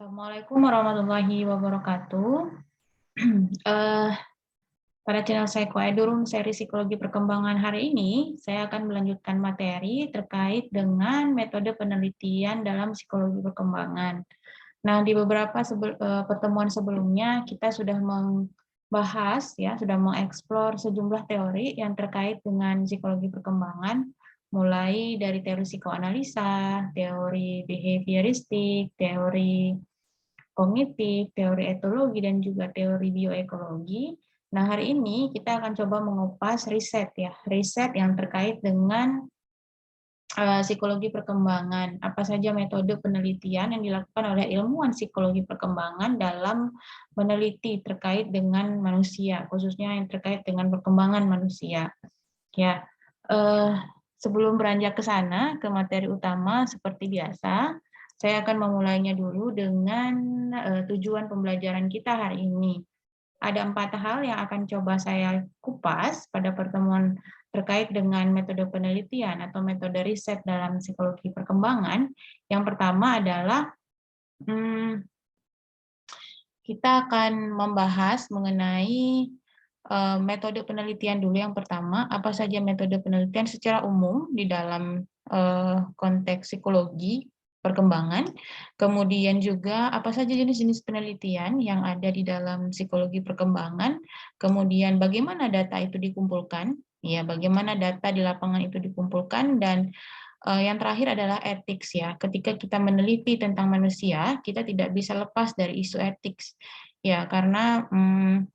Assalamualaikum warahmatullahi wabarakatuh. Eh, Pada channel saya Koedurum seri psikologi perkembangan hari ini, saya akan melanjutkan materi terkait dengan metode penelitian dalam psikologi perkembangan. Nah, di beberapa pertemuan sebelumnya kita sudah membahas, sudah mengeksplor sejumlah teori yang terkait dengan psikologi perkembangan, mulai dari teori psikoanalisa, teori behavioristik, teori kognitif, teori etologi, dan juga teori bioekologi. Nah, hari ini kita akan coba mengupas riset yang terkait dengan psikologi perkembangan. Apa saja metode penelitian yang dilakukan oleh ilmuwan psikologi perkembangan dalam meneliti terkait dengan manusia, khususnya yang terkait dengan perkembangan manusia. Ya, eh, sebelum beranjak ke sana, ke materi utama seperti biasa, saya akan memulainya dulu dengan tujuan pembelajaran kita hari ini. Ada 4 hal yang akan coba saya kupas pada pertemuan terkait dengan metode penelitian atau metode riset dalam psikologi perkembangan. Yang pertama adalah kita akan membahas mengenai metode penelitian dulu. Yang pertama, apa saja metode penelitian secara umum di dalam konteks psikologi perkembangan, kemudian juga apa saja jenis-jenis penelitian yang ada di dalam psikologi perkembangan, kemudian bagaimana data itu dikumpulkan, bagaimana data di lapangan itu dikumpulkan, dan yang terakhir adalah etik Ketika kita meneliti tentang manusia, kita tidak bisa lepas dari isu etik. Karena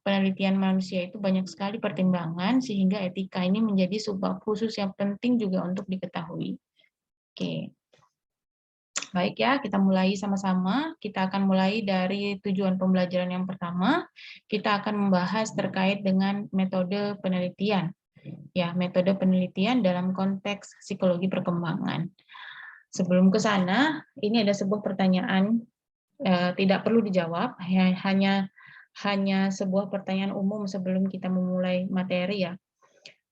penelitian manusia itu banyak sekali pertimbangan sehingga etika ini menjadi subbab khusus yang penting juga untuk diketahui. Oke. Baik kita mulai sama-sama. Kita akan mulai dari tujuan pembelajaran yang pertama. Kita akan membahas terkait dengan metode penelitian. Metode penelitian dalam konteks psikologi perkembangan. Sebelum ke sana, ini ada sebuah pertanyaan tidak perlu dijawab, hanya sebuah pertanyaan umum sebelum kita memulai materi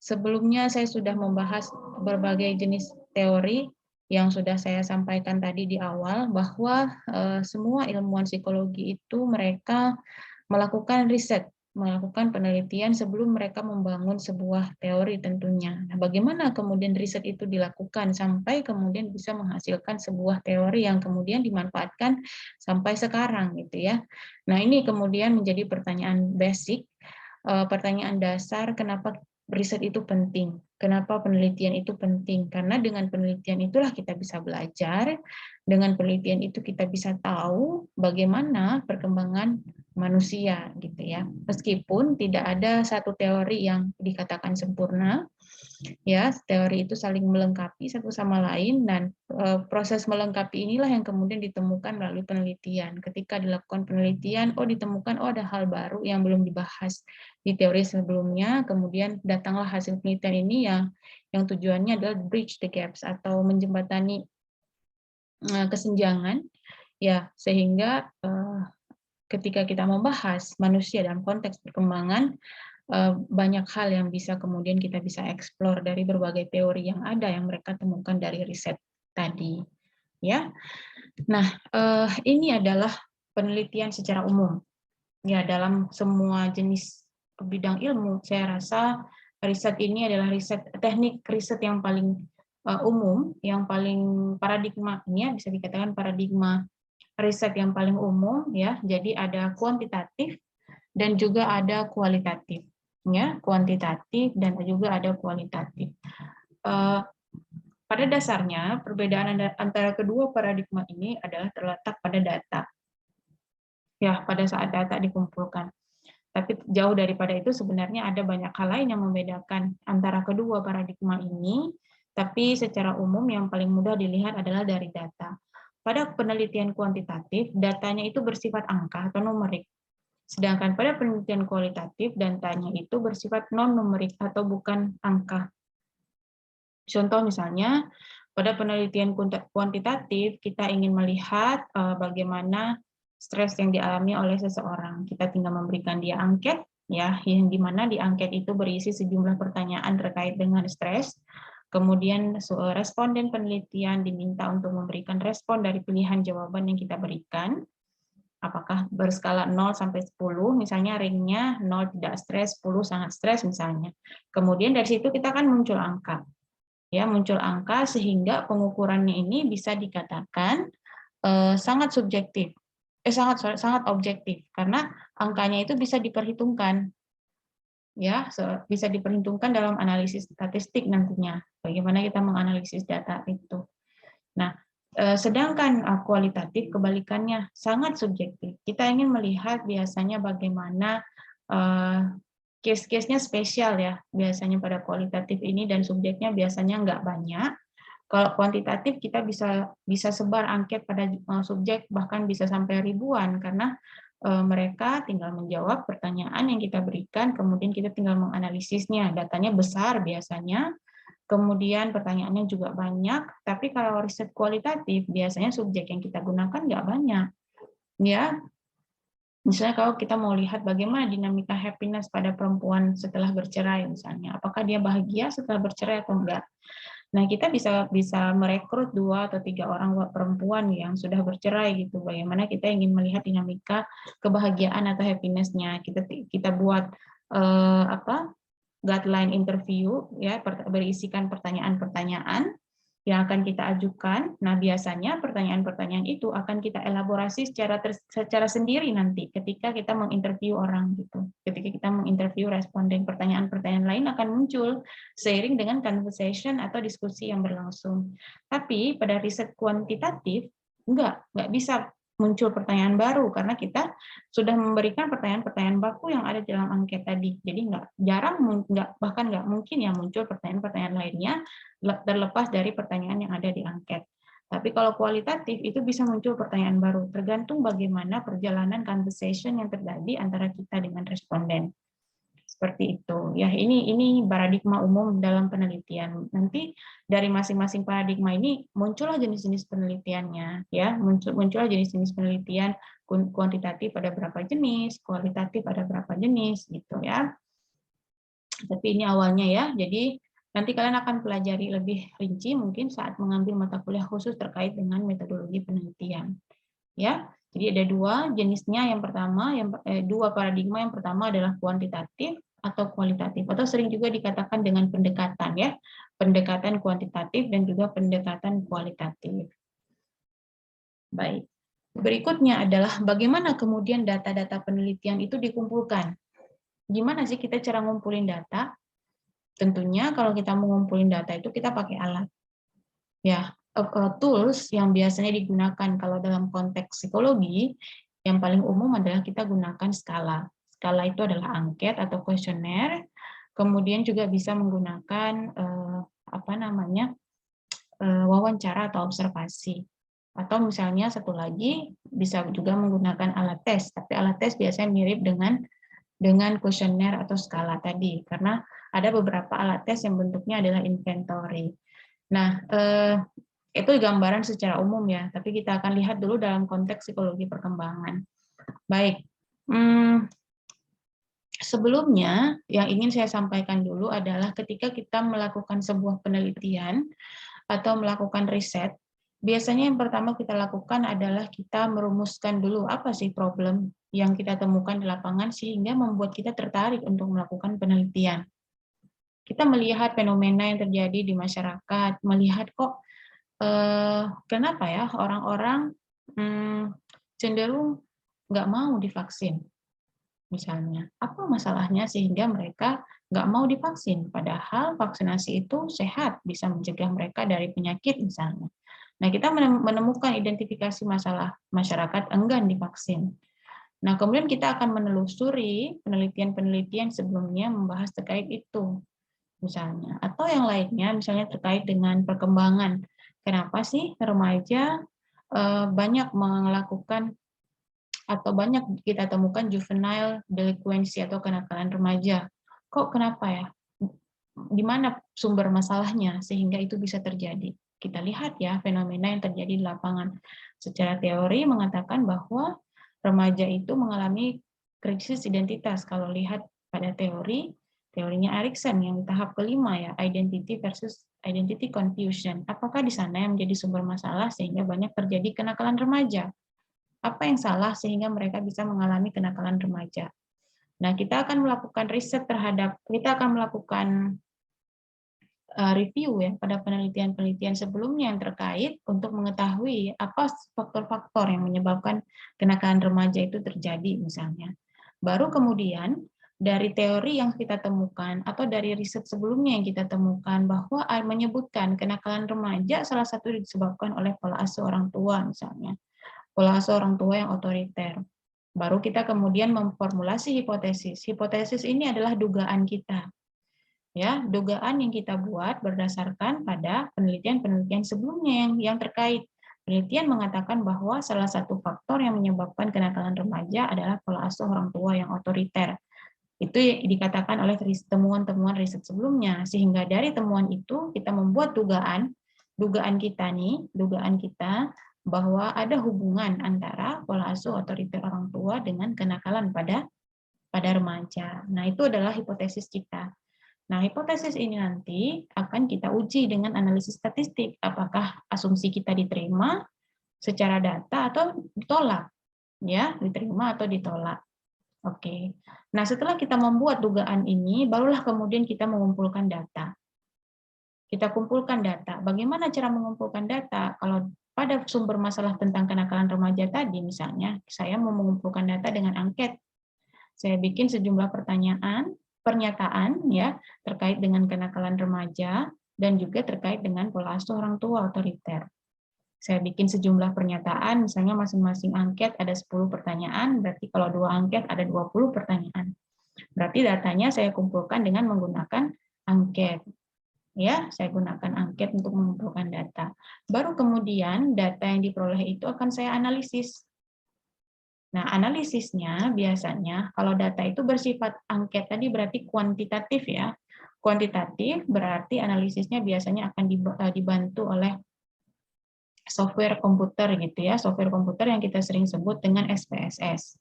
Sebelumnya saya sudah membahas berbagai jenis teori yang sudah saya sampaikan tadi di awal, bahwa semua ilmuwan psikologi itu mereka melakukan riset, melakukan penelitian sebelum mereka membangun sebuah teori tentunya. Nah, bagaimana kemudian riset itu dilakukan sampai kemudian bisa menghasilkan sebuah teori yang kemudian dimanfaatkan sampai sekarang Nah, ini kemudian menjadi pertanyaan basic, pertanyaan dasar, kenapa riset itu penting. Kenapa penelitian itu penting? Karena dengan penelitian itulah kita bisa belajar, dengan penelitian itu kita bisa tahu bagaimana perkembangan manusia Meskipun tidak ada satu teori yang dikatakan sempurna, teori itu saling melengkapi satu sama lain, dan proses melengkapi inilah yang kemudian ditemukan melalui penelitian. Ketika dilakukan penelitian, ditemukan ada hal baru yang belum dibahas di teori sebelumnya, kemudian datanglah hasil penelitian ini yang tujuannya adalah bridge the gaps atau menjembatani kesenjangan sehingga ketika kita membahas manusia dalam konteks perkembangan, banyak hal yang bisa kemudian kita bisa eksplor dari berbagai teori yang ada yang mereka temukan dari riset tadi Nah, ini adalah penelitian secara umum dalam semua jenis bidang ilmu. Saya rasa riset ini adalah teknik riset yang paling umum, yang paling paradigma, ini bisa dikatakan paradigma riset yang paling umum Jadi ada kuantitatif dan juga ada kualitatif kuantitatif dan juga ada kualitatif. Pada dasarnya perbedaan antara kedua paradigma ini adalah terletak pada data pada saat data dikumpulkan. Tapi jauh daripada itu sebenarnya ada banyak hal lain yang membedakan antara kedua paradigma ini, tapi secara umum yang paling mudah dilihat adalah dari data. Pada penelitian kuantitatif, datanya itu bersifat angka atau numerik. Sedangkan pada penelitian kualitatif, datanya itu bersifat non-numerik atau bukan angka. Contoh misalnya, pada penelitian kuantitatif, kita ingin melihat bagaimana stres yang dialami oleh seseorang. Kita tinggal memberikan dia angket, yang dimana di angket itu berisi sejumlah pertanyaan terkait dengan stres. Kemudian responden penelitian diminta untuk memberikan respon dari pilihan jawaban yang kita berikan. Apakah berskala 0 sampai 10, misalnya ringnya 0 tidak stres, 10 sangat stres misalnya. Kemudian dari situ kita akan muncul angka. Ya, muncul angka sehingga pengukurannya ini bisa dikatakan sangat subjektif. Sangat objektif karena angkanya itu bisa diperhitungkan. Ya, bisa diperhitungkan dalam analisis statistik nantinya. Bagaimana kita menganalisis data itu. Nah, sedangkan kualitatif kebalikannya sangat subjektif. Kita ingin melihat biasanya bagaimana case-case-nya spesial ya, biasanya pada kualitatif ini dan subjeknya biasanya nggak banyak. Kalau kuantitatif kita bisa sebar angket pada subjek bahkan bisa sampai ribuan karena mereka tinggal menjawab pertanyaan yang kita berikan, kemudian kita tinggal menganalisisnya. Datanya besar biasanya, kemudian pertanyaannya juga banyak, tapi kalau riset kualitatif biasanya subjek yang kita gunakan nggak banyak. Ya, misalnya kalau kita mau lihat bagaimana dinamika happiness pada perempuan setelah bercerai misalnya, apakah dia bahagia setelah bercerai atau enggak. Nah, kita bisa merekrut 2 atau 3 orang perempuan yang sudah bercerai gitu. Bagaimana kita ingin melihat dinamika kebahagiaan atau happiness-nya. Kita buat guideline interview ya, berisikan pertanyaan-pertanyaan yang akan kita ajukan. Nah, biasanya pertanyaan-pertanyaan itu akan kita elaborasi secara sendiri nanti ketika kita menginterview orang gitu. Ketika kita menginterview responden, pertanyaan-pertanyaan lain akan muncul seiring dengan conversation atau diskusi yang berlangsung. Tapi pada riset kuantitatif enggak bisa muncul pertanyaan baru karena kita sudah memberikan pertanyaan-pertanyaan baku yang ada dalam angket tadi. Jadi bahkan nggak mungkin ya muncul pertanyaan-pertanyaan lainnya terlepas dari pertanyaan yang ada di angket. Tapi kalau kualitatif itu bisa muncul pertanyaan baru, tergantung bagaimana perjalanan conversation yang terjadi antara kita dengan responden. Seperti itu. Ya, ini paradigma umum dalam penelitian. Nanti dari masing-masing paradigma ini muncullah jenis-jenis penelitiannya, ya. Muncullah jenis-jenis penelitian kuantitatif ada berapa jenis, kualitatif ada berapa jenis gitu ya. Tapi ini awalnya ya. Jadi nanti kalian akan pelajari lebih rinci mungkin saat mengambil mata kuliah khusus terkait dengan metodologi penelitian. Ya, jadi ada 2 jenisnya. Yang pertama, 2 paradigma. Yang pertama adalah kuantitatif atau kualitatif, atau sering juga dikatakan dengan pendekatan ya, pendekatan kuantitatif dan juga pendekatan kualitatif. Baik. Berikutnya adalah bagaimana kemudian data-data penelitian itu dikumpulkan. Gimana sih kita cara ngumpulin data? Tentunya kalau kita mau ngumpulin data itu kita pakai alat. Ya, tools yang biasanya digunakan kalau dalam konteks psikologi yang paling umum adalah kita gunakan skala. Skala itu adalah angket atau kuesioner. Kemudian juga bisa menggunakan wawancara atau observasi. Atau misalnya satu lagi bisa juga menggunakan alat tes. Tapi alat tes biasanya mirip dengan kuesioner atau skala tadi karena ada beberapa alat tes yang bentuknya adalah inventory. Nah, itu gambaran secara umum ya, tapi kita akan lihat dulu dalam konteks psikologi perkembangan. Baik, sebelumnya yang ingin saya sampaikan dulu adalah ketika kita melakukan sebuah penelitian atau melakukan riset, biasanya yang pertama kita lakukan adalah kita merumuskan dulu apa sih problem yang kita temukan di lapangan sehingga membuat kita tertarik untuk melakukan penelitian. Kita melihat fenomena yang terjadi di masyarakat, melihat kok kenapa ya orang-orang cenderung nggak mau divaksin, misalnya. Apa masalahnya sehingga mereka nggak mau divaksin, padahal vaksinasi itu sehat, bisa mencegah mereka dari penyakit misalnya. Nah, kita menemukan identifikasi masalah masyarakat enggan divaksin. Nah, kemudian kita akan menelusuri penelitian-penelitian sebelumnya membahas terkait itu, misalnya. Atau yang lainnya, misalnya terkait dengan perkembangan. Kenapa sih remaja banyak melakukan atau banyak kita temukan juvenile delinquency atau kenakalan remaja? Kok kenapa ya? Di mana sumber masalahnya sehingga itu bisa terjadi? Kita lihat ya fenomena yang terjadi di lapangan. Secara teori mengatakan bahwa remaja itu mengalami krisis identitas. Kalau lihat pada teorinya Erikson yang tahap kelima ya, identity versus identity confusion. Apakah di sana yang menjadi sumber masalah sehingga banyak terjadi kenakalan remaja? Apa yang salah sehingga mereka bisa mengalami kenakalan remaja. Nah, kita akan melakukan riset kita akan melakukan review ya pada penelitian-penelitian sebelumnya yang terkait untuk mengetahui apa faktor-faktor yang menyebabkan kenakalan remaja itu terjadi misalnya. Baru kemudian dari teori yang kita temukan atau dari riset sebelumnya yang kita temukan bahwa menyebutkan kenakalan remaja salah satu disebabkan oleh pola asuh orang tua misalnya. Pola asuh orang tua yang otoriter. Baru kita kemudian memformulasi hipotesis. Hipotesis ini adalah dugaan kita. Ya, dugaan yang kita buat berdasarkan pada penelitian-penelitian sebelumnya yang terkait. Penelitian mengatakan bahwa salah satu faktor yang menyebabkan kenakalan remaja adalah pola asuh orang tua yang otoriter. Itu dikatakan oleh temuan-temuan riset sebelumnya, sehingga dari temuan itu kita membuat dugaan kita bahwa ada hubungan antara pola asuh otoriter orang tua dengan kenakalan pada remaja. Nah, itu adalah hipotesis kita. Nah, hipotesis ini nanti akan kita uji dengan analisis statistik. Apakah asumsi kita diterima secara data atau ditolak? Ya, diterima atau ditolak. Oke. Nah, setelah kita membuat dugaan ini, barulah kemudian kita mengumpulkan data. Kita kumpulkan data. Bagaimana cara mengumpulkan data? Kalau pada sumber masalah tentang kenakalan remaja tadi, misalnya, saya mau mengumpulkan data dengan angket. Saya bikin sejumlah pernyataan ya terkait dengan kenakalan remaja dan juga terkait dengan pola asuh orang tua otoriter. Saya bikin sejumlah pernyataan, misalnya masing-masing angket ada 10 pertanyaan, berarti kalau 2 angket ada 20 pertanyaan. Berarti datanya saya kumpulkan dengan menggunakan angket. Ya, saya gunakan angket untuk mengumpulkan data. Baru kemudian data yang diperoleh itu akan saya analisis. Nah, analisisnya biasanya kalau data itu bersifat angket tadi berarti kuantitatif ya. Kuantitatif berarti analisisnya biasanya akan dibantu oleh software komputer gitu ya, software komputer yang kita sering sebut dengan SPSS.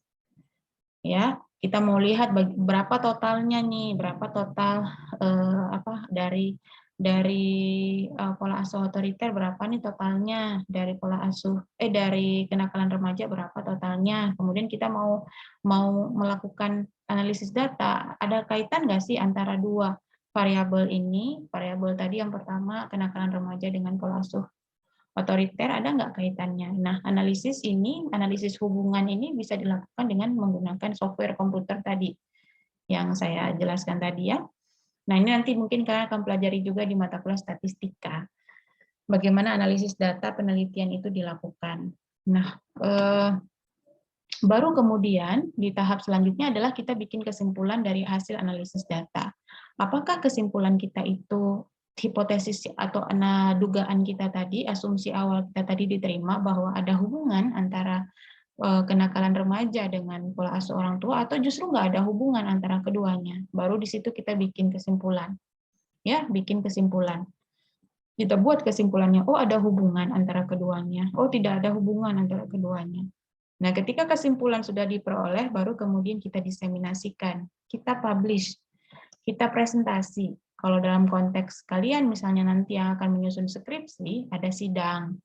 Ya, kita mau lihat berapa totalnya nih, berapa total dari pola asuh otoriter berapa nih totalnya, dari dari kenakalan remaja berapa totalnya. Kemudian kita mau melakukan analisis data, ada kaitan nggak sih antara dua variabel ini? Variabel tadi yang pertama kenakalan remaja dengan pola asuh otoriter, ada nggak kaitannya? Nah, analisis hubungan ini bisa dilakukan dengan menggunakan software komputer tadi yang saya jelaskan tadi ya. Nah, ini nanti mungkin kalian akan pelajari juga di mata kuliah statistika. Bagaimana analisis data penelitian itu dilakukan. Nah, baru kemudian di tahap selanjutnya adalah kita bikin kesimpulan dari hasil analisis data. Apakah kesimpulan kita itu hipotesis atau dugaan kita tadi, asumsi awal kita tadi diterima bahwa ada hubungan antara kenakalan remaja dengan pola asuh orang tua, atau justru nggak ada hubungan antara keduanya. Baru di situ kita bikin kesimpulan. Ya, bikin kesimpulan. Kita buat kesimpulannya, oh ada hubungan antara keduanya, oh tidak ada hubungan antara keduanya. Nah, ketika kesimpulan sudah diperoleh, baru kemudian kita diseminasikan, kita publish, kita presentasi. Kalau dalam konteks kalian misalnya nanti yang akan menyusun skripsi, ada sidang.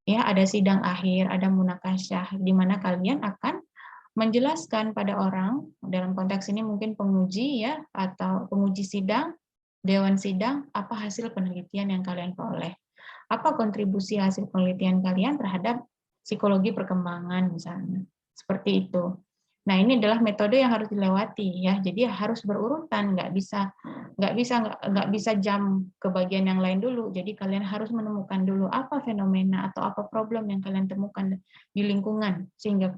Ya, ada sidang akhir, ada munakasyah di mana kalian akan menjelaskan pada orang, dalam konteks ini mungkin penguji ya atau penguji sidang, dewan sidang, apa hasil penelitian yang kalian peroleh. Apa kontribusi hasil penelitian kalian terhadap psikologi perkembangan misalnya. Seperti itu. Nah, ini adalah metode yang harus dilewati ya. Jadi harus berurutan, nggak bisa jump ke bagian yang lain dulu. Jadi kalian harus menemukan dulu apa fenomena atau apa problem yang kalian temukan di lingkungan sehingga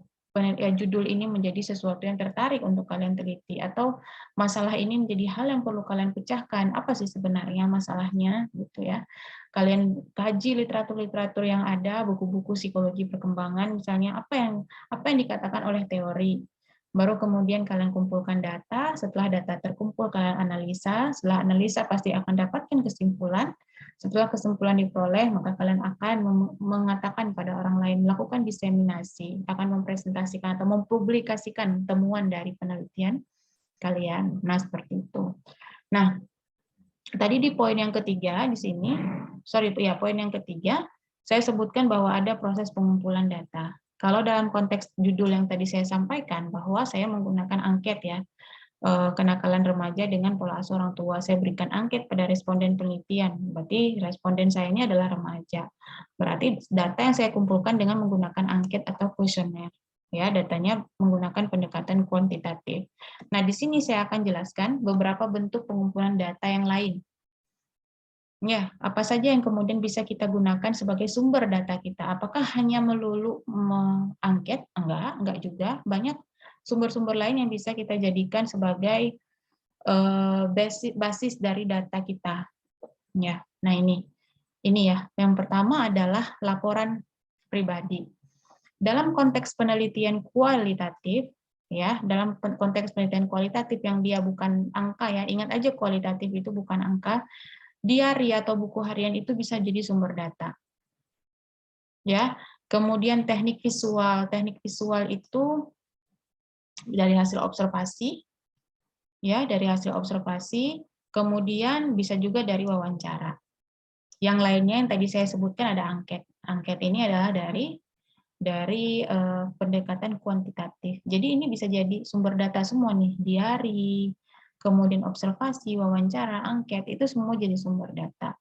judul ini menjadi sesuatu yang tertarik untuk kalian teliti, atau masalah ini menjadi hal yang perlu kalian pecahkan. Apa sih sebenarnya masalahnya gitu ya. Kalian kaji literatur-literatur yang ada, buku-buku psikologi perkembangan misalnya, apa yang dikatakan oleh teori. Baru kemudian kalian kumpulkan data, setelah data terkumpul kalian analisa, setelah analisa pasti akan dapatkan kesimpulan. Setelah kesimpulan diperoleh, maka kalian akan mengatakan pada orang lain, melakukan diseminasi, akan mempresentasikan atau mempublikasikan temuan dari penelitian kalian. Nah, seperti itu. Nah, tadi di poin yang ketiga di sini, poin yang ketiga, saya sebutkan bahwa ada proses pengumpulan data. Kalau dalam konteks judul yang tadi saya sampaikan, bahwa saya menggunakan angket ya, kenakalan remaja dengan pola asuh orang tua. Saya berikan angket pada responden penelitian, berarti responden saya ini adalah remaja. Berarti data yang saya kumpulkan dengan menggunakan angket atau kuesioner. Ya, datanya menggunakan pendekatan kuantitatif. Nah, di sini saya akan jelaskan beberapa bentuk pengumpulan data yang lain. Ya, apa saja yang kemudian bisa kita gunakan sebagai sumber data kita? Apakah hanya melulu angket? Enggak juga. Banyak sumber-sumber lain yang bisa kita jadikan sebagai basis dari data kita. Ya, nah ini ya. Yang pertama adalah laporan pribadi. Dalam konteks penelitian kualitatif, ya, dalam konteks penelitian kualitatif yang dia bukan angka ya, ingat aja kualitatif itu bukan angka. Diari atau buku harian itu bisa jadi sumber data. Ya, kemudian teknik visual itu dari hasil observasi, ya, dari hasil observasi, kemudian bisa juga dari wawancara. Yang lainnya yang tadi saya sebutkan ada angket. Angket ini adalah dari pendekatan kuantitatif. Jadi ini bisa jadi sumber data semua nih, diari, kemudian observasi, wawancara, angket, itu semua jadi sumber data.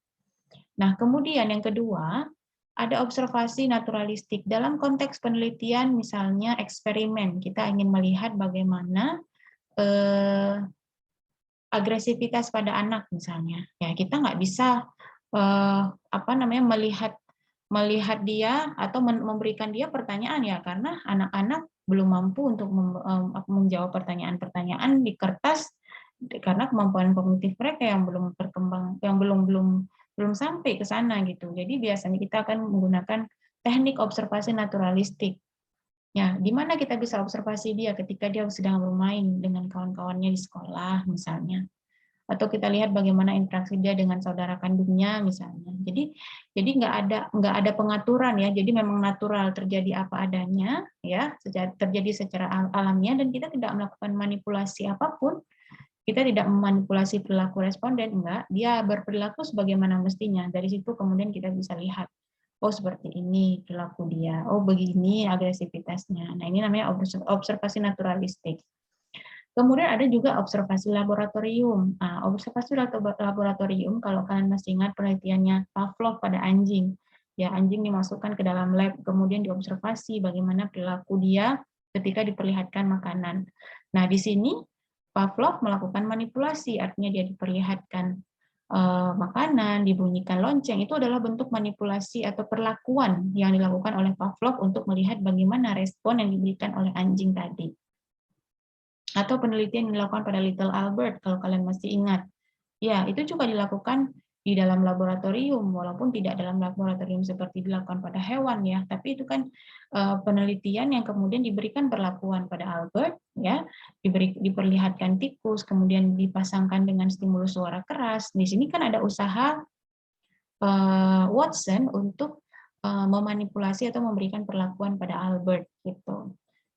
Nah, kemudian yang kedua, ada observasi naturalistik. Dalam konteks penelitian, misalnya eksperimen, kita ingin melihat bagaimana agresivitas pada anak, misalnya. Ya, kita nggak bisa melihat dia atau memberikan dia pertanyaan ya, karena anak-anak belum mampu untuk menjawab pertanyaan-pertanyaan di kertas karena kemampuan kognitif mereka yang belum berkembang, yang belum sampai ke sana gitu. Jadi biasanya kita akan menggunakan teknik observasi naturalistik. Ya, di mana kita bisa observasi dia ketika dia sedang bermain dengan kawan-kawannya di sekolah misalnya. Atau kita lihat bagaimana interaksi dia dengan saudara kandungnya misalnya. Jadi nggak ada pengaturan ya. Jadi memang natural, terjadi apa adanya ya, terjadi secara alamiah, dan kita tidak melakukan manipulasi apapun. Kita tidak memanipulasi perilaku responden, enggak. Dia berperilaku sebagaimana mestinya. Dari situ kemudian kita bisa lihat, oh seperti ini perilaku dia, oh begini agresivitasnya. Nah ini namanya observasi naturalistik. Kemudian ada juga observasi laboratorium. Nah, observasi laboratorium, kalau kalian masih ingat penelitiannya Pavlov pada anjing. Ya, anjing dimasukkan ke dalam lab, kemudian diobservasi bagaimana perilaku dia ketika diperlihatkan makanan. Nah, di sini Pavlov melakukan manipulasi, artinya dia diperlihatkan makanan, dibunyikan lonceng, itu adalah bentuk manipulasi atau perlakuan yang dilakukan oleh Pavlov untuk melihat bagaimana respon yang diberikan oleh anjing tadi. Atau penelitian yang dilakukan pada Little Albert, kalau kalian masih ingat. Ya, itu juga dilakukan di dalam laboratorium, walaupun tidak dalam laboratorium seperti dilakukan pada hewan ya, tapi itu kan penelitian yang kemudian diberikan perlakuan pada Albert, ya, diperlihatkan tikus, kemudian dipasangkan dengan stimulus suara keras. Di sini kan ada usaha Watson untuk memanipulasi atau memberikan perlakuan pada Albert gitu.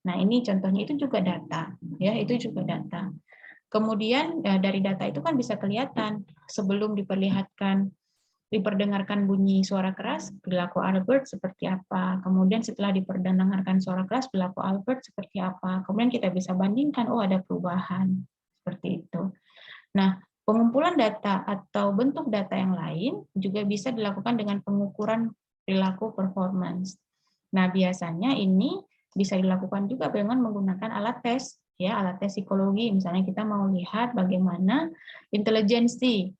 Nah, ini contohnya, itu juga data, ya, itu juga data. Kemudian dari data itu kan bisa kelihatan sebelum diperdengarkan bunyi suara keras, perilaku Albert seperti apa. Kemudian setelah diperdengarkan suara keras, perilaku Albert seperti apa. Kemudian kita bisa bandingkan, oh ada perubahan seperti itu. Nah, pengumpulan data atau bentuk data yang lain juga bisa dilakukan dengan pengukuran perilaku performance. Nah, biasanya ini bisa dilakukan juga dengan menggunakan alat tes, ya, alat tes psikologi. Misalnya kita mau lihat bagaimana intelijensi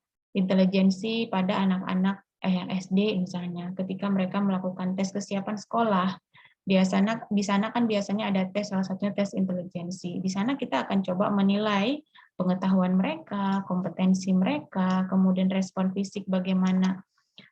pada anak-anak yang SD misalnya, ketika mereka melakukan tes kesiapan sekolah. Di sana kan biasanya ada tes, salah satunya tes intelijensi. Di sana kita akan coba menilai pengetahuan mereka, kompetensi mereka, kemudian respon fisik bagaimana,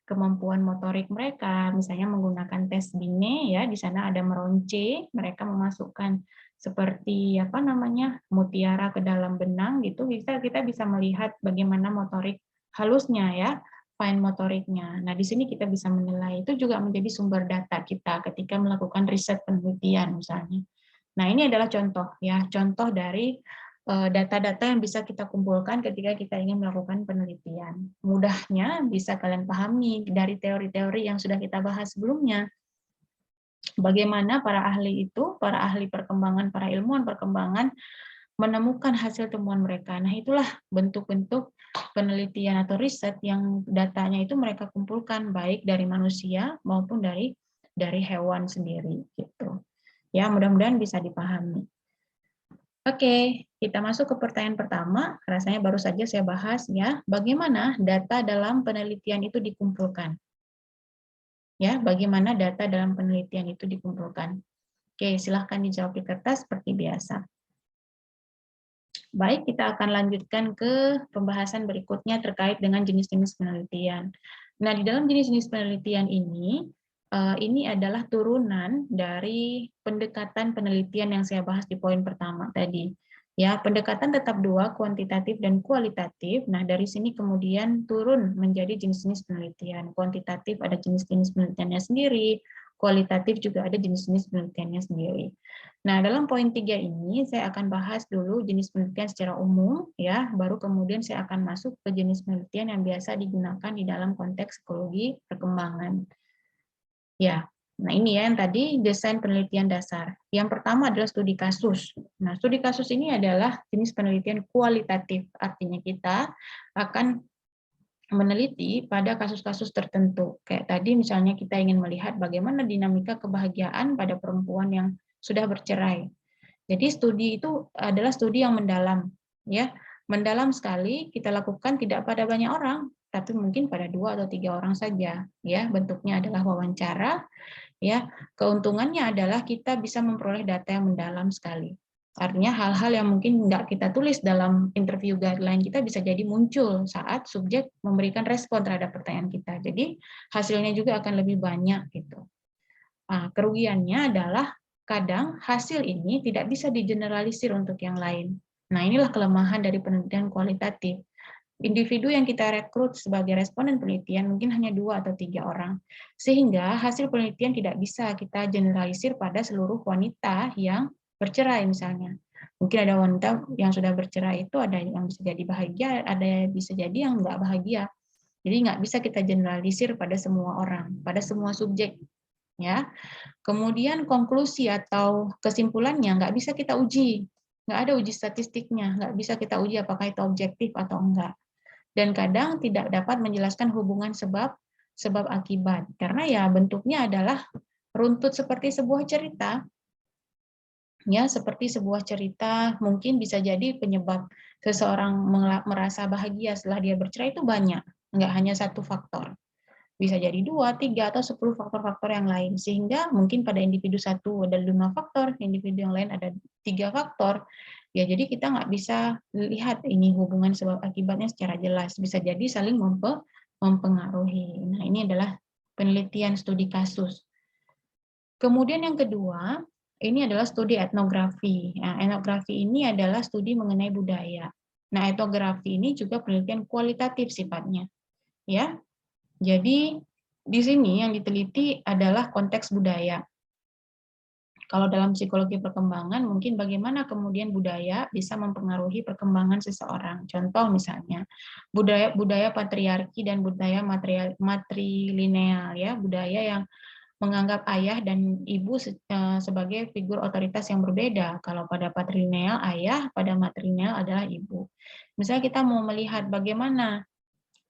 kemampuan motorik mereka, misalnya menggunakan tes Binet ya, di sana ada meronce, mereka memasukkan seperti apa namanya mutiara ke dalam benang gitu, kita bisa melihat bagaimana motorik halusnya ya, fine motoriknya. Nah, di sini kita bisa menilai, itu juga menjadi sumber data kita ketika melakukan riset penelitian misalnya. Nah, ini adalah contoh ya, contoh dari data-data yang bisa kita kumpulkan ketika kita ingin melakukan penelitian. Mudahnya bisa kalian pahami dari teori-teori yang sudah kita bahas sebelumnya. bagaimana para ahli perkembangan, para ilmuwan perkembangan menemukan hasil temuan mereka. Nah, itulah bentuk-bentuk penelitian atau riset yang datanya itu mereka kumpulkan baik dari manusia maupun dari hewan sendiri gitu. Ya, mudah-mudahan bisa dipahami. Oke, kita masuk ke pertanyaan pertama. Rasanya baru saja saya bahas ya, bagaimana data dalam penelitian itu dikumpulkan. Ya, bagaimana data dalam penelitian itu dikumpulkan. Oke, silahkan dijawab di kertas seperti biasa. Baik, kita akan lanjutkan ke pembahasan berikutnya terkait dengan jenis-jenis penelitian. Nah, di dalam jenis-jenis penelitian ini adalah turunan dari pendekatan penelitian yang saya bahas di poin pertama tadi. Ya, pendekatan tetap dua, kuantitatif dan kualitatif. Nah, dari sini kemudian turun menjadi jenis-jenis penelitian. Kuantitatif ada jenis-jenis penelitiannya sendiri, kualitatif juga ada jenis-jenis penelitiannya sendiri. Nah, dalam poin 3 ini saya akan bahas dulu jenis penelitian secara umum, ya, baru kemudian saya akan masuk ke jenis penelitian yang biasa digunakan di dalam konteks psikologi perkembangan. Ya, nah ini ya yang tadi desain penelitian dasar. Yang pertama adalah studi kasus. Nah, studi kasus ini adalah jenis penelitian kualitatif, artinya kita akan meneliti pada kasus-kasus tertentu. Kayak tadi misalnya kita ingin melihat bagaimana dinamika kebahagiaan pada perempuan yang sudah bercerai. Jadi studi itu adalah studi yang mendalam, ya, mendalam sekali kita lakukan tidak pada banyak orang, tapi mungkin pada 2 atau 3 orang saja, ya. Bentuknya adalah wawancara, ya. Keuntungannya adalah kita bisa memperoleh data yang mendalam sekali. Artinya hal-hal yang mungkin nggak kita tulis dalam interview guideline kita bisa jadi muncul saat subjek memberikan respon terhadap pertanyaan kita. Jadi hasilnya juga akan lebih banyak gitu. Nah, kerugiannya adalah kadang hasil ini tidak bisa digeneralisir untuk yang lain. Nah, inilah kelemahan dari penelitian kualitatif. Individu yang kita rekrut sebagai responden penelitian mungkin hanya 2 atau 3 orang. Sehingga hasil penelitian tidak bisa kita generalisir pada seluruh wanita yang bercerai misalnya. Mungkin ada wanita yang sudah bercerai itu ada yang bisa jadi bahagia, ada yang bisa jadi yang nggak bahagia. Jadi nggak bisa kita generalisir pada semua orang, pada semua subjek. Ya, kemudian konklusi atau kesimpulannya nggak bisa kita uji, nggak ada uji statistiknya, nggak bisa kita uji apakah itu objektif atau enggak. Dan kadang tidak dapat menjelaskan hubungan sebab akibat, karena ya bentuknya adalah runtut seperti sebuah cerita. Ya, seperti sebuah cerita mungkin bisa jadi penyebab seseorang merasa bahagia setelah dia bercerai itu banyak, nggak hanya satu faktor. Bisa jadi 2, 3, atau 10 faktor-faktor yang lain. Sehingga mungkin pada individu satu ada 5 faktor, individu yang lain ada 3 faktor. Ya, jadi kita nggak bisa lihat ini hubungan sebab akibatnya secara jelas. Bisa jadi saling mempengaruhi. Nah, ini adalah penelitian studi kasus. Kemudian yang kedua, ini adalah studi etnografi. Nah, etnografi ini adalah studi mengenai budaya. Nah, etnografi ini juga penelitian kualitatif sifatnya. Ya, jadi di sini yang diteliti adalah konteks budaya. Kalau dalam psikologi perkembangan, mungkin bagaimana kemudian budaya bisa mempengaruhi perkembangan seseorang. Contoh misalnya, budaya patriarki dan budaya matrilineal, ya, budaya yang menganggap ayah dan ibu sebagai figur otoritas yang berbeda. Kalau pada patrilineal ayah, pada matrilineal adalah ibu. Misalnya kita mau melihat bagaimana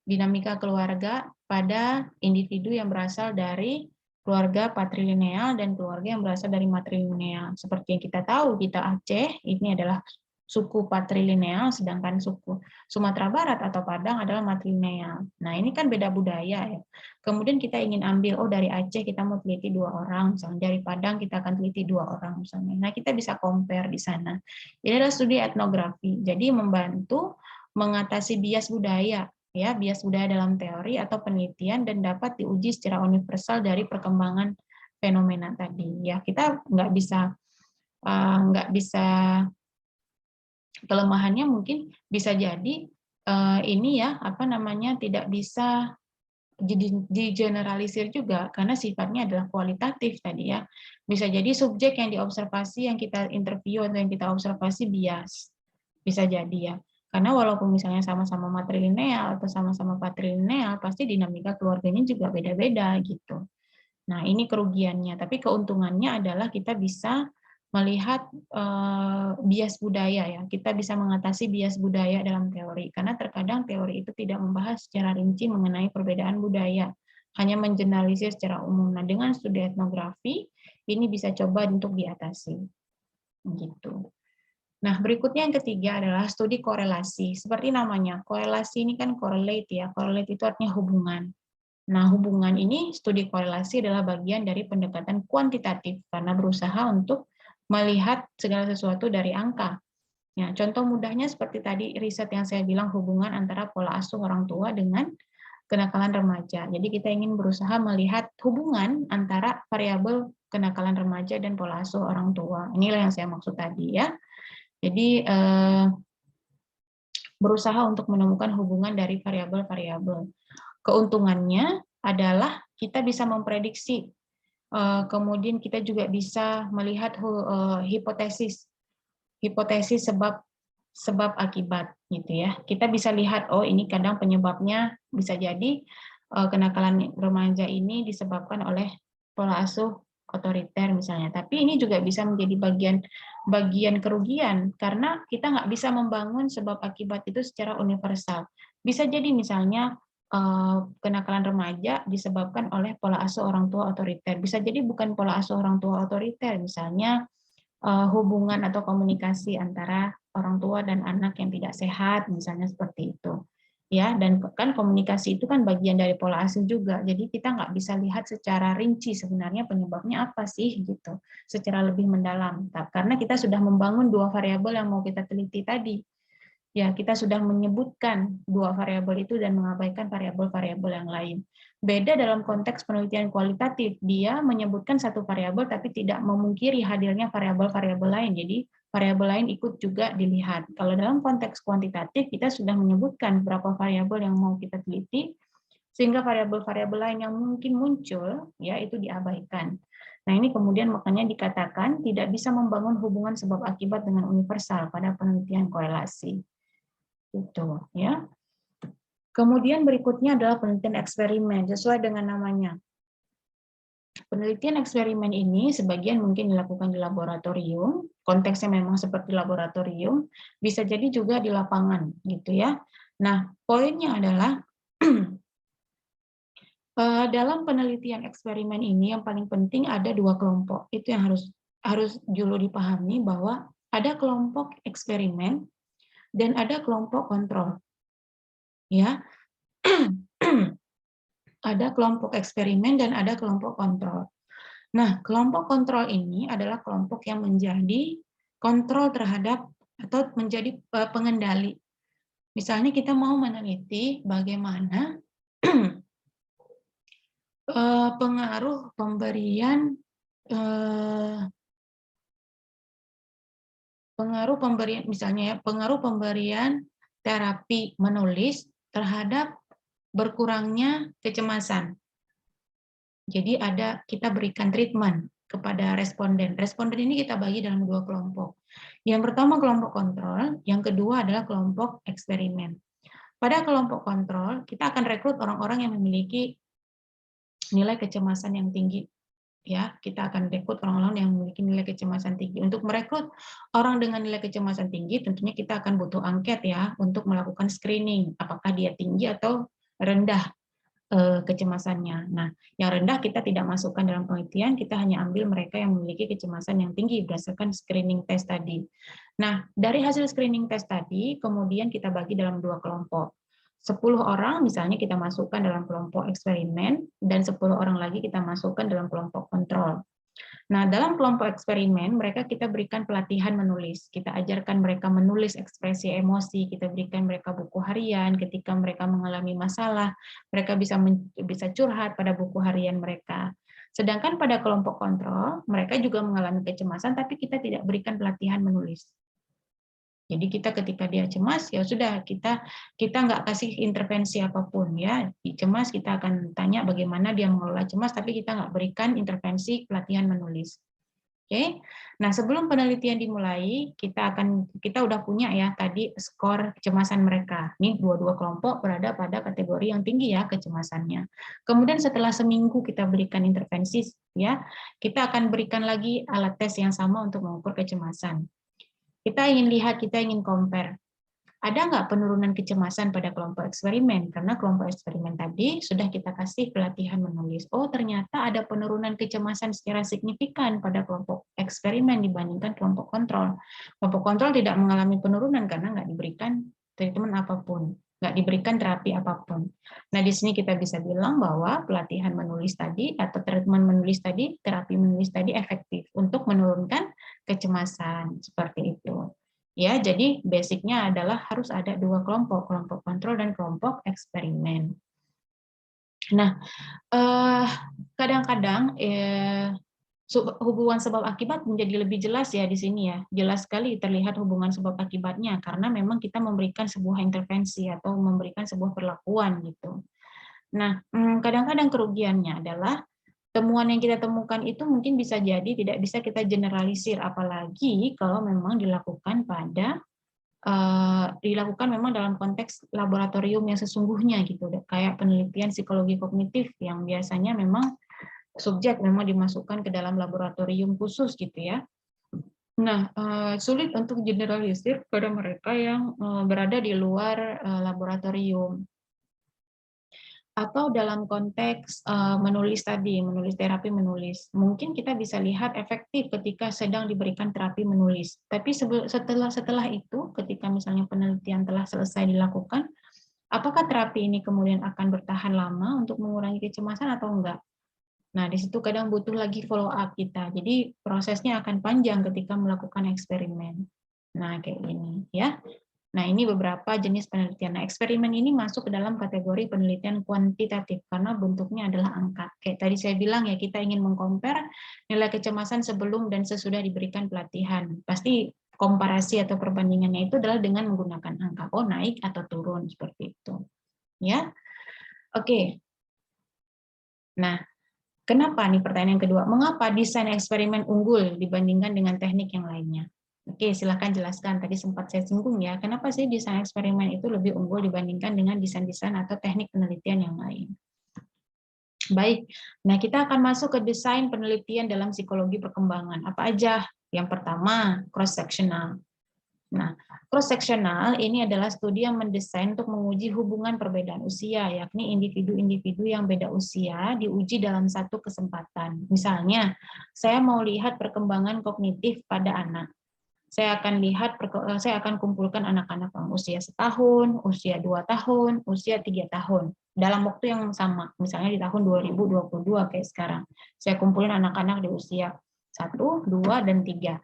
dinamika keluarga pada individu yang berasal dari keluarga patrilineal dan keluarga yang berasal dari matrilineal. Seperti yang kita tahu, kita Aceh ini adalah suku patrilineal, sedangkan suku Sumatera Barat atau Padang adalah matrilineal. Nah, ini kan beda budaya ya. Kemudian kita ingin ambil, oh dari Aceh kita mau teliti 2 orang, misalnya dari Padang kita akan teliti 2 orang misalnya. Nah, kita bisa compare di sana. Ini adalah studi etnografi. Jadi membantu mengatasi bias budaya, ya, bias budaya dalam teori atau penelitian dan dapat diuji secara universal dari perkembangan fenomena tadi. Ya, kita nggak bisa kelemahannya mungkin bisa jadi ini ya apa namanya tidak bisa digeneralisir juga karena sifatnya adalah kualitatif tadi ya. Bisa jadi subjek yang diobservasi yang kita interview atau yang kita observasi bias. Bisa jadi ya. Karena walaupun misalnya sama-sama matrilineal atau sama-sama patrilineal, pasti dinamika keluarganya juga beda-beda gitu. Nah, ini kerugiannya. Tapi keuntungannya adalah kita bisa melihat bias budaya ya. Kita bisa mengatasi bias budaya dalam teori karena terkadang teori itu tidak membahas secara rinci mengenai perbedaan budaya, hanya mengeneralisir secara umum. Nah, dengan studi etnografi ini bisa coba untuk diatasi. Gitu. Nah, berikutnya yang ketiga adalah studi korelasi. Seperti namanya, korelasi ini kan correlate ya. Correlate itu artinya hubungan. Nah, hubungan ini, studi korelasi adalah bagian dari pendekatan kuantitatif karena berusaha untuk melihat segala sesuatu dari angka. Ya, contoh mudahnya seperti tadi riset yang saya bilang hubungan antara pola asuh orang tua dengan kenakalan remaja. Jadi kita ingin berusaha melihat hubungan antara variabel kenakalan remaja dan pola asuh orang tua. Inilah yang saya maksud tadi ya. Jadi berusaha untuk menemukan hubungan dari variabel-variabel. Keuntungannya adalah kita bisa memprediksi, kemudian kita juga bisa melihat hipotesis sebab akibat gitu ya. Kita bisa lihat oh ini kadang penyebabnya bisa jadi kenakalan remaja ini disebabkan oleh pola asuh otoriter misalnya. Tapi ini juga bisa menjadi bagian kerugian karena kita nggak bisa membangun sebab akibat itu secara universal. Bisa jadi misalnya kenakalan remaja disebabkan oleh pola asuh orang tua otoriter. Bisa jadi bukan pola asuh orang tua otoriter, misalnya hubungan atau komunikasi antara orang tua dan anak yang tidak sehat, misalnya seperti itu. Ya, dan kan komunikasi itu kan bagian dari pola asuh juga. Jadi kita nggak bisa lihat secara rinci sebenarnya penyebabnya apa sih gitu, secara lebih mendalam. Karena kita sudah membangun dua variabel yang mau kita teliti tadi. Ya, kita sudah menyebutkan dua variabel itu dan mengabaikan variabel-variabel yang lain. Beda dalam konteks penelitian kualitatif, dia menyebutkan satu variabel tapi tidak memungkiri hadirnya variabel-variabel lain. Jadi, variabel lain ikut juga dilihat. Kalau dalam konteks kuantitatif, kita sudah menyebutkan berapa variabel yang mau kita teliti, sehingga variabel-variabel lain yang mungkin muncul, ya itu diabaikan. Nah, ini kemudian makanya dikatakan tidak bisa membangun hubungan sebab akibat dengan universal pada penelitian korelasi. Itu ya. Kemudian berikutnya adalah penelitian eksperimen sesuai dengan namanya. Penelitian eksperimen ini sebagian mungkin dilakukan di laboratorium, konteksnya memang seperti laboratorium, bisa jadi juga di lapangan gitu ya. Nah, poinnya adalah dalam penelitian eksperimen ini yang paling penting ada dua kelompok. Itu yang harus dulu dipahami bahwa ada kelompok eksperimen dan ada kelompok kontrol. Ya. Ada kelompok eksperimen dan ada kelompok kontrol. Nah, kelompok kontrol ini adalah kelompok yang menjadi kontrol terhadap atau menjadi pengendali. Misalnya kita mau meneliti bagaimana pengaruh pemberian misalnya ya, pengaruh pemberian terapi menulis terhadap berkurangnya kecemasan. Jadi kita berikan treatment kepada responden. Responden ini kita bagi dalam dua kelompok. Yang pertama kelompok kontrol, yang kedua adalah kelompok eksperimen. Pada kelompok kontrol, kita akan rekrut orang-orang yang memiliki nilai kecemasan yang tinggi. Ya, kita akan rekrut orang-orang yang memiliki nilai kecemasan tinggi. Untuk merekrut orang dengan nilai kecemasan tinggi, tentunya kita akan butuh angket ya untuk melakukan screening, apakah dia tinggi atau rendah kecemasannya. Nah, yang rendah kita tidak masukkan dalam penelitian, kita hanya ambil mereka yang memiliki kecemasan yang tinggi berdasarkan screening test tadi. Nah, dari hasil screening test tadi, kemudian kita bagi dalam dua kelompok. 10 orang misalnya kita masukkan dalam kelompok eksperimen, dan 10 orang lagi kita masukkan dalam kelompok kontrol. Nah, dalam kelompok eksperimen, mereka kita berikan pelatihan menulis. Kita ajarkan mereka menulis ekspresi emosi, kita berikan mereka buku harian. Ketika mereka mengalami masalah, mereka bisa curhat pada buku harian mereka. Sedangkan pada kelompok kontrol, mereka juga mengalami kecemasan, tapi kita tidak berikan pelatihan menulis. Jadi kita ketika dia cemas, ya sudah kita nggak kasih intervensi apapun ya. Di cemas kita akan tanya bagaimana dia mengelola cemas, tapi kita nggak berikan intervensi pelatihan menulis. Oke, nah sebelum penelitian dimulai, kita udah punya ya tadi skor kecemasan mereka. Nih dua-dua kelompok berada pada kategori yang tinggi ya kecemasannya. Kemudian setelah seminggu kita berikan intervensi ya, kita akan berikan lagi alat tes yang sama untuk mengukur kecemasan. Kita ingin compare. Ada nggak penurunan kecemasan pada kelompok eksperimen? Karena kelompok eksperimen tadi sudah kita kasih pelatihan menulis. Oh, ternyata ada penurunan kecemasan secara signifikan pada kelompok eksperimen dibandingkan kelompok kontrol. Kelompok kontrol tidak mengalami penurunan karena nggak diberikan treatment apapun, nggak diberikan terapi apapun. Nah, di sini kita bisa bilang bahwa pelatihan menulis tadi atau treatment menulis tadi, terapi menulis tadi efektif untuk menurunkan kecemasan, seperti itu. Ya, jadi basicnya adalah harus ada dua kelompok, kelompok kontrol dan kelompok eksperimen. Nah, kadang-kadang hubungan sebab akibat menjadi lebih jelas ya di sini ya. Jelas sekali terlihat hubungan sebab akibatnya karena memang kita memberikan sebuah intervensi atau memberikan sebuah perlakuan gitu. Nah, kadang-kadang kerugiannya adalah temuan yang kita temukan itu mungkin bisa jadi tidak bisa kita generalisir, apalagi kalau memang dilakukan memang dalam konteks laboratorium yang sesungguhnya gitu, kayak penelitian psikologi kognitif yang biasanya memang subjek memang dimasukkan ke dalam laboratorium khusus gitu ya. Nah, sulit untuk generalisir pada mereka yang berada di luar laboratorium. Atau dalam konteks menulis tadi, menulis terapi menulis. Mungkin kita bisa lihat efektif ketika sedang diberikan terapi menulis. Tapi setelah itu, ketika misalnya penelitian telah selesai dilakukan, apakah terapi ini kemudian akan bertahan lama untuk mengurangi kecemasan atau enggak? Nah, di situ kadang butuh lagi follow up kita. Jadi prosesnya akan panjang ketika melakukan eksperimen. Nah, kayak gini ya. Nah, ini beberapa jenis penelitian. Nah, eksperimen ini masuk ke dalam kategori penelitian kuantitatif karena bentuknya adalah angka. Kayak tadi saya bilang ya, kita ingin mengcompare nilai kecemasan sebelum dan sesudah diberikan pelatihan. Pasti komparasi atau perbandingannya itu adalah dengan menggunakan angka. Oh, naik atau turun seperti itu. Ya. Oke. Nah, kenapa nih pertanyaan yang kedua? Mengapa desain eksperimen unggul dibandingkan dengan teknik yang lainnya? Oke, silahkan jelaskan. Tadi sempat saya singgung ya, kenapa sih desain eksperimen itu lebih unggul dibandingkan dengan desain-desain atau teknik penelitian yang lain? Baik, nah kita akan masuk ke desain penelitian dalam psikologi perkembangan. Apa aja? Yang pertama, cross-sectional. Nah, cross-sectional ini adalah studi yang mendesain untuk menguji hubungan perbedaan usia, yakni individu-individu yang beda usia diuji dalam satu kesempatan. Misalnya, saya mau lihat perkembangan kognitif pada anak. Saya akan kumpulkan anak-anak yang usia 1 tahun, usia 2 tahun, usia 3 tahun dalam waktu yang sama. Misalnya di tahun 2022 kayak sekarang. Saya kumpulin anak-anak di usia 1, 2, dan 3.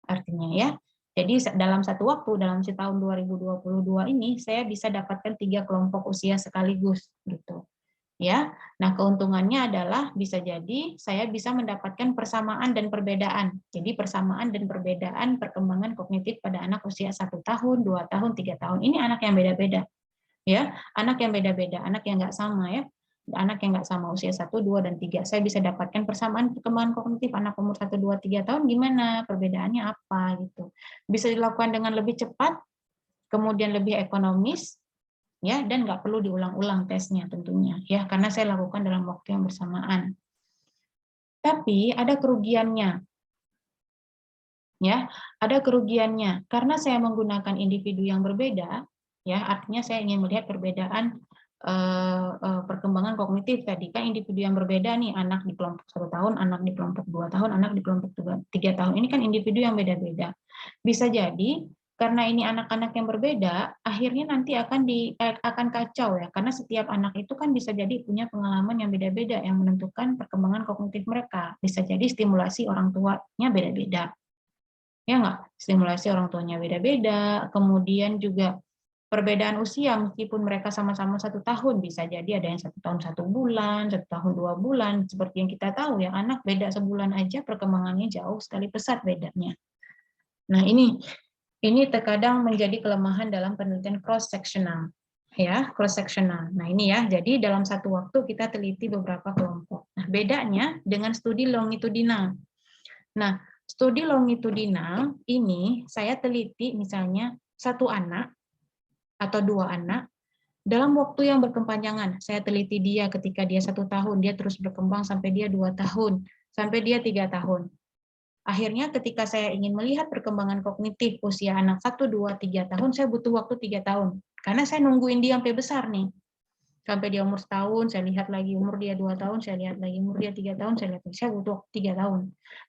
Artinya ya. Jadi dalam satu waktu, dalam tahun 2022 ini, saya bisa dapatkan 3 kelompok usia sekaligus gitu. Ya, nah keuntungannya adalah bisa jadi saya bisa mendapatkan persamaan dan perbedaan. Jadi persamaan dan perbedaan perkembangan kognitif pada anak usia 1 tahun, 2 tahun, 3 tahun. Ini anak yang beda-beda, ya, anak yang beda-beda, anak yang nggak sama ya, anak yang nggak sama usia 1, 2, dan 3. Saya bisa dapatkan persamaan perkembangan kognitif anak umur 1, 2, 3 tahun gimana, perbedaannya apa gitu. Bisa dilakukan dengan lebih cepat, kemudian lebih ekonomis, ya, dan nggak perlu diulang-ulang tesnya tentunya ya, karena saya lakukan dalam waktu yang bersamaan. Tapi ada kerugiannya, ya, ada kerugiannya karena saya menggunakan individu yang berbeda, ya, artinya saya ingin melihat perbedaan perkembangan kognitif tadi kan individu yang berbeda nih, anak di kelompok 1 tahun, anak di kelompok 2 tahun, anak di kelompok 3 tahun, ini kan individu yang beda-beda. Bisa jadi karena ini anak-anak yang berbeda, akhirnya nanti akan kacau ya, karena setiap anak itu kan bisa jadi punya pengalaman yang beda-beda yang menentukan perkembangan kognitif mereka. Bisa jadi stimulasi orang tuanya beda-beda, ya nggak? Stimulasi orang tuanya beda-beda, kemudian juga perbedaan usia meskipun mereka sama-sama 1 tahun, bisa jadi ada yang 1 tahun 1 bulan, 1 tahun 2 bulan, seperti yang kita tahu ya, anak beda sebulan aja perkembangannya jauh sekali pesat bedanya. Nah ini terkadang menjadi kelemahan dalam penelitian cross sectional, ya, cross sectional. Nah ini ya, jadi dalam satu waktu kita teliti beberapa kelompok. Nah bedanya dengan studi longitudinal. Nah, studi longitudinal ini saya teliti misalnya satu anak atau dua anak dalam waktu yang berkepanjangan. Saya teliti dia ketika dia 1 tahun, dia terus berkembang sampai dia 2 tahun, sampai dia 3 tahun. Akhirnya ketika saya ingin melihat perkembangan kognitif usia anak 1, 2, 3 tahun, saya butuh waktu 3 tahun. Karena saya nungguin dia sampai besar nih. Sampai dia umur setahun, saya lihat lagi umur dia 2 tahun, saya lihat lagi umur dia 3 tahun, saya lihat lagi. Saya butuh 3 tahun.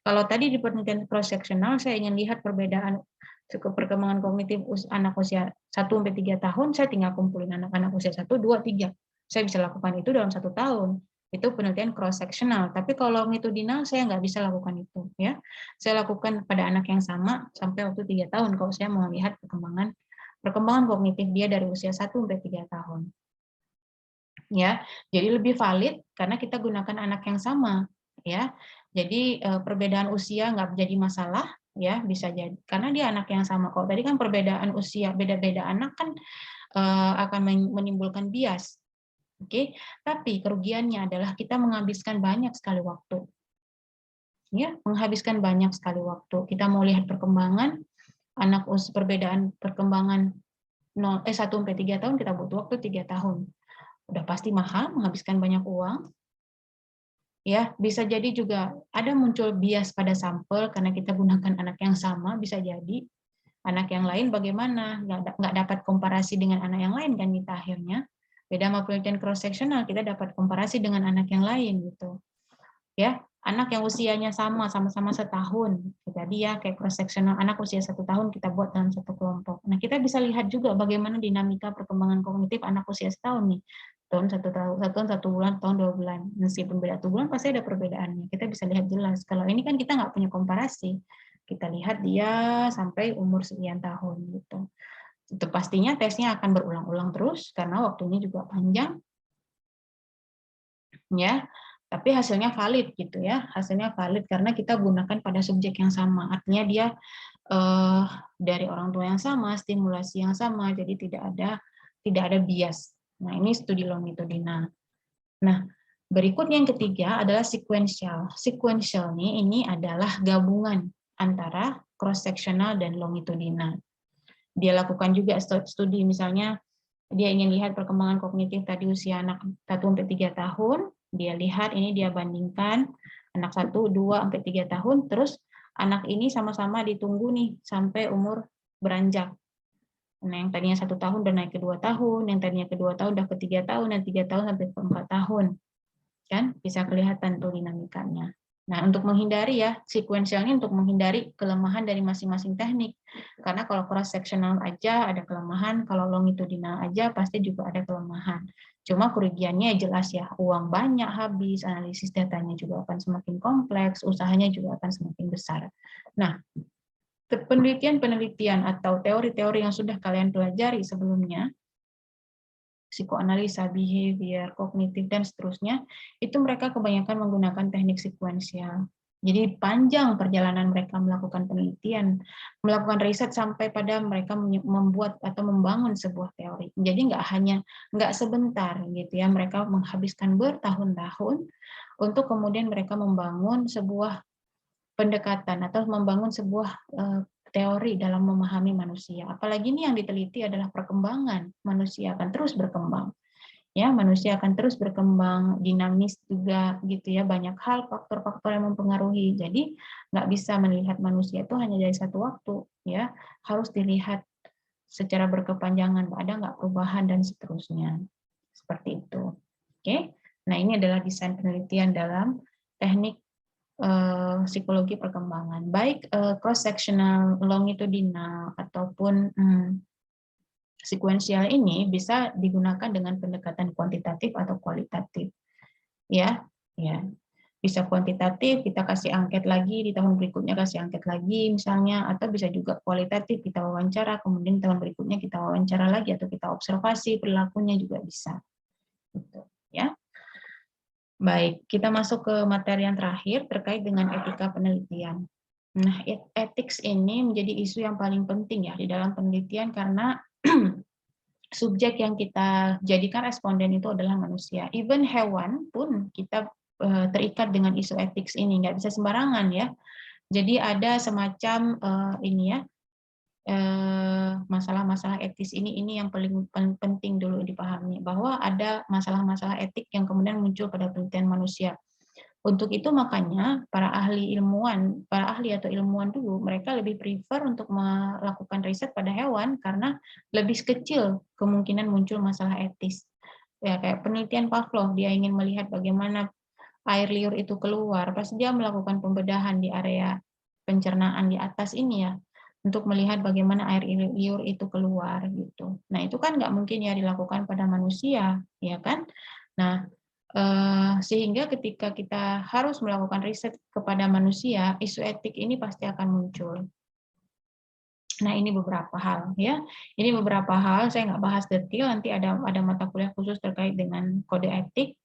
Kalau tadi di penelitian cross sectional, saya ingin lihat perbedaan perkembangan kognitif anak usia 1-3 tahun, saya tinggal kumpulin anak-anak usia 1, 2, 3. Saya bisa lakukan itu dalam 1 tahun. Itu penelitian cross sectional. Tapi kalau longitudinal saya nggak bisa lakukan itu, ya. Saya lakukan pada anak yang sama sampai waktu 3 tahun. Kalau saya mau lihat perkembangan kognitif dia dari usia 1-3 tahun. Ya, jadi lebih valid karena kita gunakan anak yang sama, ya. Jadi perbedaan usia nggak jadi masalah, ya, bisa jadi karena dia anak yang sama. Kalau tadi kan perbedaan usia beda-beda anak kan akan menimbulkan bias, oke. Tapi kerugiannya adalah kita menghabiskan banyak sekali waktu, ya, menghabiskan banyak sekali waktu. Kita mau lihat perkembangan anak perbedaan perkembangan 1-3 tahun, kita butuh waktu 3 tahun. Udah pasti mahal, menghabiskan banyak uang. Ya, bisa jadi juga ada muncul bias pada sampel karena kita gunakan anak yang sama, bisa jadi. Anak yang lain bagaimana? Nggak dapat komparasi dengan anak yang lain kan kita akhirnya. Beda sama penelitian cross sectional, kita dapat komparasi dengan anak yang lain gitu. Ya, anak yang usianya sama-sama setahun, jadi ya kayak cross sectional anak usia 1 tahun kita buat dalam satu kelompok. Nah, kita bisa lihat juga bagaimana dinamika perkembangan kognitif anak usia setahun nih, tahun 1 bulan, tahun 2 bulan. Meskipun beda 1 bulan pasti ada perbedaannya. Kita bisa lihat jelas. Kalau ini kan kita nggak punya komparasi. Kita lihat dia sampai umur sekian tahun gitu. Itu pastinya tesnya akan berulang-ulang terus karena waktunya juga panjang, ya. Tapi hasilnya valid gitu ya, hasilnya valid karena kita gunakan pada subjek yang sama, artinya dia dari orang tua yang sama, stimulasi yang sama, jadi tidak ada bias. Nah, ini studi longitudinal. Nah, berikut yang ketiga adalah sequential. Sequential ini adalah gabungan antara cross sectional dan longitudinal. Dia lakukan juga studi misalnya dia ingin lihat perkembangan kognitif tadi usia anak 1-3 tahun, dia lihat ini dia bandingkan anak 1, 2, sampai 3 tahun, terus anak ini sama-sama ditunggu nih sampai umur beranjak. Nah, yang tadinya 1 tahun udah naik ke 2 tahun, yang tadinya ke 2 tahun udah ke 3 tahun, dan 3 tahun sampai ke 4 tahun. Kan bisa kelihatan tuh dinamikanya. Nah, untuk menghindari ya, sequentialnya untuk menghindari kelemahan dari masing-masing teknik. Karena kalau cross sectional aja ada kelemahan, kalau longitudinal aja pasti juga ada kelemahan. Cuma kerugiannya jelas ya, uang banyak habis, analisis datanya juga akan semakin kompleks, usahanya juga akan semakin besar. Nah, penelitian atau teori-teori yang sudah kalian pelajari sebelumnya, psikoanalisa, behavior, kognitif, dan seterusnya, itu mereka kebanyakan menggunakan teknik sekuensial. Jadi panjang perjalanan mereka melakukan penelitian, melakukan riset sampai pada mereka membuat atau membangun sebuah teori. Jadi nggak sebentar gitu ya, mereka menghabiskan bertahun-tahun untuk kemudian mereka membangun sebuah pendekatan atau membangun sebuah teori dalam memahami manusia. Apalagi ini yang diteliti adalah perkembangan. Manusia akan terus berkembang. Ya, manusia akan terus berkembang, dinamis juga gitu ya, banyak hal faktor-faktor yang mempengaruhi. Jadi nggak bisa melihat manusia itu hanya dari satu waktu, ya, harus dilihat secara berkepanjangan, ada nggak perubahan dan seterusnya. Seperti itu. Oke. Nah, ini adalah desain penelitian dalam teknik psikologi perkembangan, baik cross sectional, longitudinal ataupun sekuensial ini bisa digunakan dengan pendekatan kuantitatif atau kualitatif. Ya, ya. Bisa kuantitatif, kita kasih angket lagi, di tahun berikutnya kasih angket lagi misalnya, atau bisa juga kualitatif, kita wawancara, kemudian tahun berikutnya kita wawancara lagi atau kita observasi perilakunya juga bisa. Gitu, ya. Baik, kita masuk ke materi yang terakhir terkait dengan etika penelitian. Nah, ethics ini menjadi isu yang paling penting ya di dalam penelitian karena subjek yang kita jadikan responden itu adalah manusia. Even hewan pun kita terikat dengan isu ethics ini, nggak bisa sembarangan ya. Jadi ada semacam ini ya, masalah-masalah etis ini yang paling penting dulu dipahami, bahwa ada masalah-masalah etik yang kemudian muncul pada penelitian manusia. Untuk itu makanya para ahli atau ilmuwan dulu, mereka lebih prefer untuk melakukan riset pada hewan karena lebih kecil kemungkinan muncul masalah etis. Ya, kayak penelitian Pavlov, dia ingin melihat bagaimana air liur itu keluar, pasti dia melakukan pembedahan di area pencernaan di atas ini ya, untuk melihat bagaimana air liur itu keluar gitu. Nah itu kan nggak mungkin ya dilakukan pada manusia, ya kan? Nah sehingga ketika kita harus melakukan riset kepada manusia, isu etik ini pasti akan muncul. Nah ini beberapa hal ya, ini beberapa hal saya nggak bahas detail, nanti ada mata kuliah khusus terkait dengan kode etik.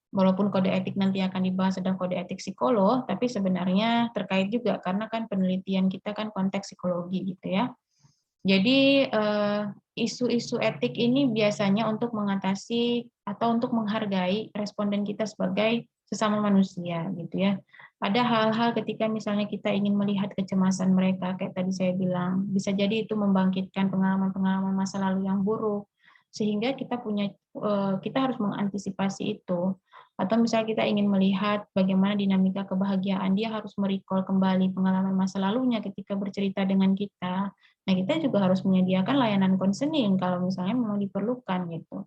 Walaupun kode etik nanti akan dibahas ada kode etik psikolog, tapi sebenarnya terkait juga karena kan penelitian kita kan konteks psikologi gitu ya. Jadi isu-isu etik ini biasanya untuk mengatasi atau untuk menghargai responden kita sebagai sesama manusia gitu ya. Ada hal-hal ketika misalnya kita ingin melihat kecemasan mereka, kayak tadi saya bilang, bisa jadi itu membangkitkan pengalaman-pengalaman masa lalu yang buruk, sehingga kita harus mengantisipasi itu. Atau misalnya kita ingin melihat bagaimana dinamika kebahagiaan, dia harus merecall kembali pengalaman masa lalunya ketika bercerita dengan kita. Nah, kita juga harus menyediakan layanan konseling kalau misalnya memang diperlukan gitu.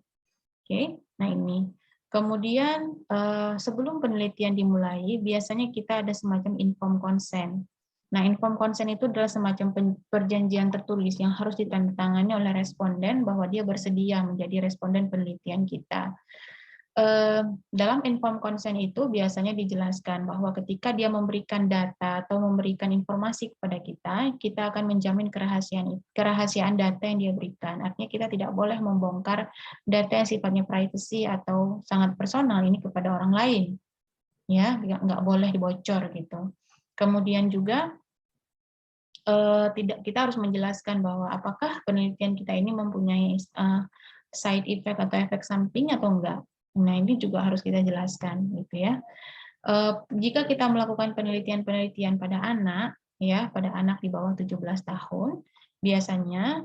Oke, nah ini. Kemudian sebelum penelitian dimulai, biasanya kita ada semacam informed consent. Nah, informed consent itu adalah semacam perjanjian tertulis yang harus ditandatangani oleh responden bahwa dia bersedia menjadi responden penelitian kita. Dalam informed consent itu biasanya dijelaskan bahwa ketika dia memberikan data atau memberikan informasi kepada kita akan menjamin kerahasiaan data yang dia berikan. Artinya kita tidak boleh membongkar data yang sifatnya privacy atau sangat personal ini kepada orang lain, ya nggak boleh dibocor gitu. Kemudian juga kita harus menjelaskan bahwa apakah penelitian kita ini mempunyai side effect atau efek samping atau enggak. Nah, ini juga harus kita jelaskan gitu ya. Jika kita melakukan penelitian-penelitian pada anak ya, pada anak di bawah 17 tahun, biasanya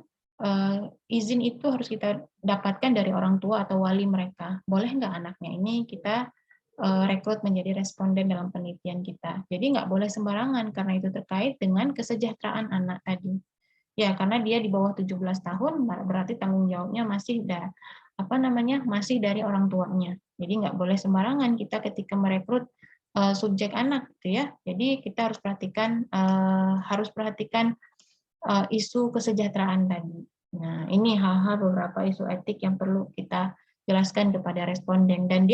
izin itu harus kita dapatkan dari orang tua atau wali mereka. Boleh nggak anaknya ini kita rekrut menjadi responden dalam penelitian kita. Jadi nggak boleh sembarangan karena itu terkait dengan kesejahteraan anak tadi. Ya, karena dia di bawah 17 tahun berarti tanggung jawabnya masih dari orang tuanya. Jadi nggak boleh sembarangan kita ketika merekrut subjek anak gitu ya. Jadi kita harus perhatikan isu kesejahteraan tadi. Nah, ini hal-hal beberapa isu etik yang perlu kita jelaskan kepada responden, dan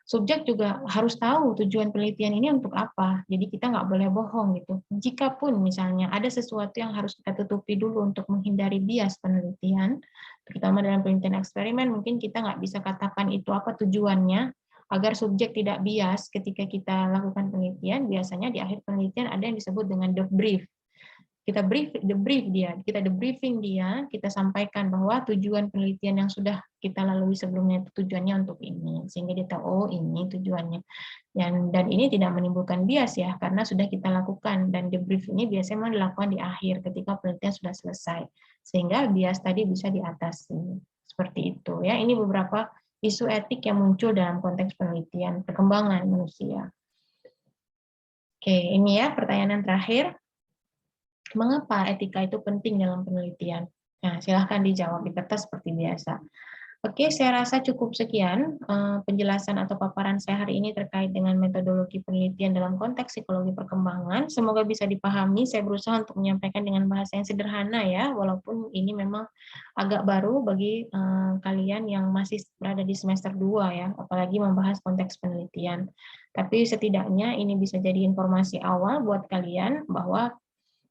subjek juga harus tahu tujuan penelitian ini untuk apa. Jadi kita nggak boleh bohong gitu. Jikapun misalnya ada sesuatu yang harus kita tutupi dulu untuk menghindari bias penelitian, terutama dalam penelitian eksperimen, mungkin kita nggak bisa katakan itu apa tujuannya, agar subjek tidak bias ketika kita lakukan penelitian. Biasanya di akhir penelitian ada yang disebut dengan debrief. Kita debriefing dia, kita sampaikan bahwa tujuan penelitian yang sudah kita lalui sebelumnya itu tujuannya untuk ini, sehingga dia tahu oh ini tujuannya. Dan ini tidak menimbulkan bias ya, karena sudah kita lakukan, dan debrief ini biasanya dilakukan di akhir ketika penelitian sudah selesai, sehingga bias tadi bisa diatasi. Seperti itu ya. Ini beberapa isu etik yang muncul dalam konteks penelitian perkembangan manusia. Oke, ini ya pertanyaan terakhir. Mengapa etika itu penting dalam penelitian? Nah, silahkan dijawab di kertas seperti biasa. Oke, saya rasa cukup sekian penjelasan atau paparan saya hari ini terkait dengan metodologi penelitian dalam konteks psikologi perkembangan. Semoga bisa dipahami. Saya berusaha untuk menyampaikan dengan bahasa yang sederhana ya, walaupun ini memang agak baru bagi kalian yang masih berada di semester 2 ya, apalagi membahas konteks penelitian. Tapi setidaknya ini bisa jadi informasi awal buat kalian bahwa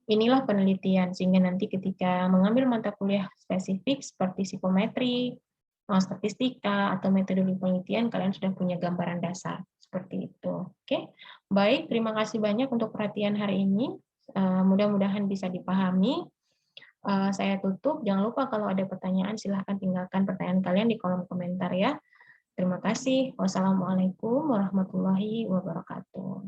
inilah penelitian, sehingga nanti ketika mengambil mata kuliah spesifik seperti psikometri, statistika, atau metodologi penelitian, kalian sudah punya gambaran dasar. Seperti itu. Oke, baik. Terima kasih banyak untuk perhatian hari ini. Mudah-mudahan bisa dipahami. Saya tutup. Jangan lupa kalau ada pertanyaan, silahkan tinggalkan pertanyaan kalian di kolom komentar ya. Terima kasih. Wassalamualaikum warahmatullahi wabarakatuh.